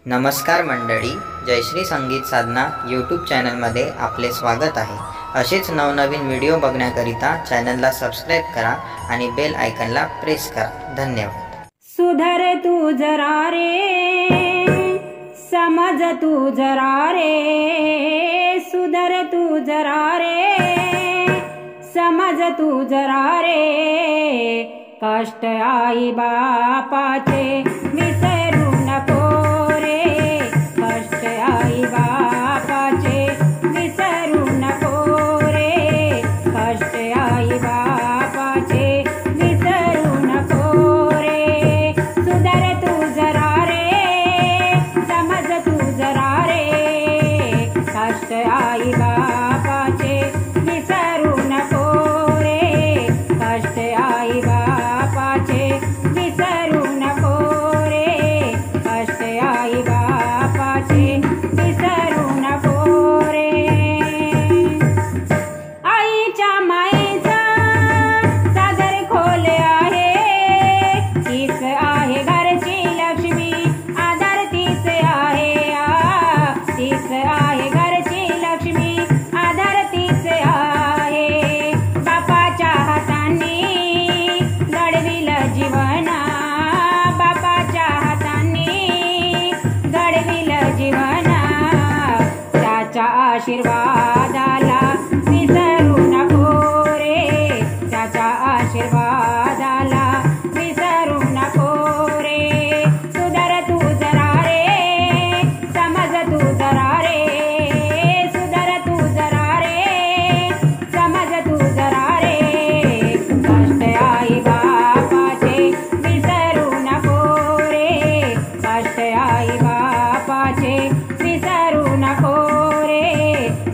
नमस्कार मंडळी, जयश्री संगीत साधना यूट्यूब चॅनलमध्ये आपले स्वागत आहे। असेच नवनवीन व्हिडिओ बघण्याकरिता चॅनलला सबस्क्राइब करा आणि बेल आयकॉनला प्रेस करा। धन्यवाद। सुधर तू जरा रे, समज तू जरा रे, सुधर तू जरा रे, समज तू जरा रे, कष्ट आई बापाचे विसरू नको रे, कष्ट आई बापाचे विसरू नको रे, कष्ट आई बापाचे विसरू नको रे, सुधर तू जरा रे, समज तू जरा रे, कष्ट आई बापाचे विसरू नको रे, कष्ट आई बापाचे विसरू नको रे, कष्ट आई बापाचे विसरू नको रे। आईच्या मायेचा सागर खोल आहे, तीच आहे घरची लक्ष्मी, आधार तीच आहे, तीच आहे घरची लक्ष्मी, आधार तीच आहे। बापाच्या हातांनी घडविल जीवन, बापाच्या हातांनी घडविल जीवन, त्याच्या आशीर्वादाला विसरू नको रे, त्याच्या आशीर्वादाला विसरू नको रे, सुधर तू जरा रे, समज तू जरा रे, सुधर तू जरा रे, समज तू जरा रे, कष्ट आई बापाचे विसरू नको रे, कष्ट आई बापाचे विसरू नको रे,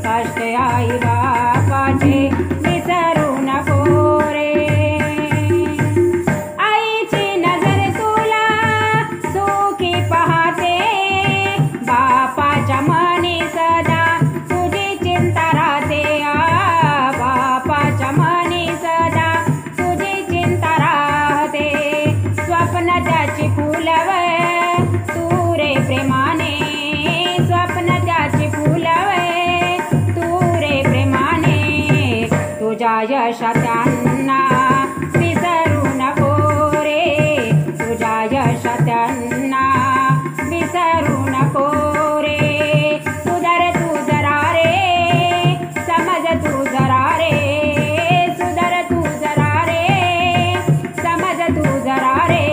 कष्ट आई बापाचे विसरू नको रे। आईची नजर तुला सुखी पाहते, बापाच्या मनी सदा तुझी चिंता राहते, बापाच्या मनी सदा तुझी चिंता राहते, स्वप्न त्याची फुलवे तू रे प्रेमाने, स्वप्न त्याची फुलवे तू रे प्रेमाने, तुझ्या यशा त्यांना विसरू नको रे, तुझ्या यशा त्यांना विसरू नको रे, सुधर तू जरा रे, समज तू जरा रे, सुधर तू जरा रे, समज तू जरा रे,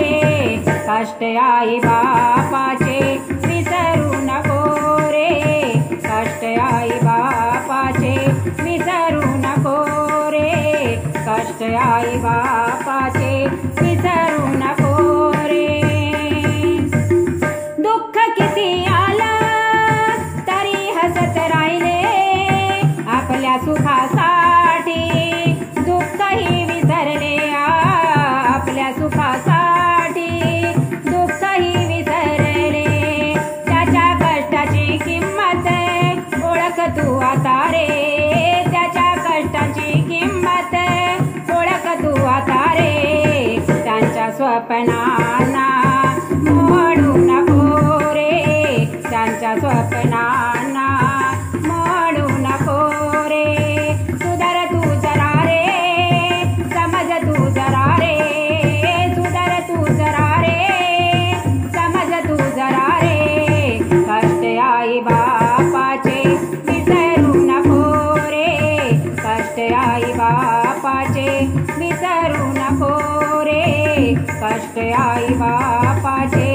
कष्ट आई बापाचे विसरू नको रे, कष्ट आई बापाचे विसरू नको रे, कष्ट आई बापाचे विसरू नको रे। दुःख किती आलं तरी हसत राहिले, आपल्या सुखासाठी दुःखही विसरले, आपल्या सुखासाठी दुःखही विसरले, त्याच्या कष्टाची किंमत ओळख तू आता रे, त्याच्या कष्टाची किंमत ओळख तू आता रे, त्यांच्या स्वप्नांना मोडू नको रे, त्यांच्या स्वप्नांना मोडू नको रे, सुधर तू जरा रे, समज तू जरा रे, सुधर तू जरा रे, समज तू जरा रे, कष्ट आई बापाचे विसरू नको रे, कष्ट आई बापाचे विसरू नको रे, कष्ट आई बापाचे